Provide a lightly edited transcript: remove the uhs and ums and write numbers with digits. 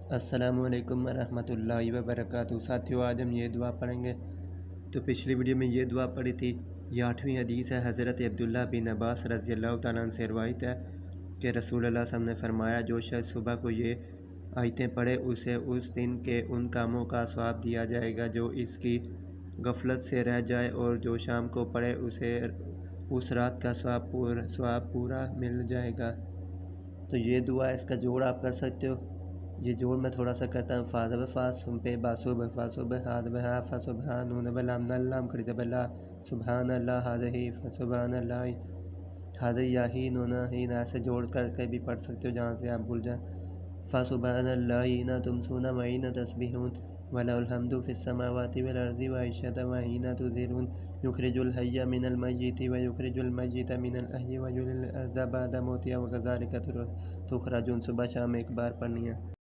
अस्सलामुअलैकुम रहमतुल्लाहि व बरकातुहू। साथियों, आज हम ये दुआ पढ़ेंगे। तो पिछली वीडियो में ये दुआ पढ़ी थी। ये 8वीं हदीस है। हज़रत अब्दुल्लाह बिन अब्बास रज़ी अल्लाह तआला अन्हु से रवायत है कि रसूल अल्लाह सल्लल्लाहु अलैहि वसल्लम ने फरमाया, जो शख्स सुबह को ये आयतें पढ़े उसे उस दिन के उन कामों का सवाब दिया जाएगा जो इसकी गफलत से रह जाए, और जो शाम को पढ़े उसे उस रात का सवाब पूरा मिल जाएगा। तो ये दुआ, इसका जोड़ आप कर सकते हो। ये जोड़ मैं थोड़ा सा करता हूँ। फ़ाज़ब फ़ासुम पे बासुब फ़ासुब हाद बहा फ़सुबहान नबलाम नल्लाम खरीद बल्ला सुबहान अल्लाह हाज़ही फ़सुबहान अल्लाह हाज़ही याही नोना ही ना से जोड़ करके भी पढ़ सकते हो जहाँ से आप भूल जाए। फ़सुबहान अल्लाह ना तुम सुना वही ना तस्बीहून वलहुल हम्दु फ़िस समावाति वल अर्ज़ि व इश्शता व हीना तुज़िरून युखरिजुल हय्य मिनल मय्यिति व युखरिजुल मय्यिता मिनल हय्यि व युहियिल अर्ज़ बअद मौतिहा व कज़ालिका तुखरजून। सुबह शाम एक बार पढ़नी है।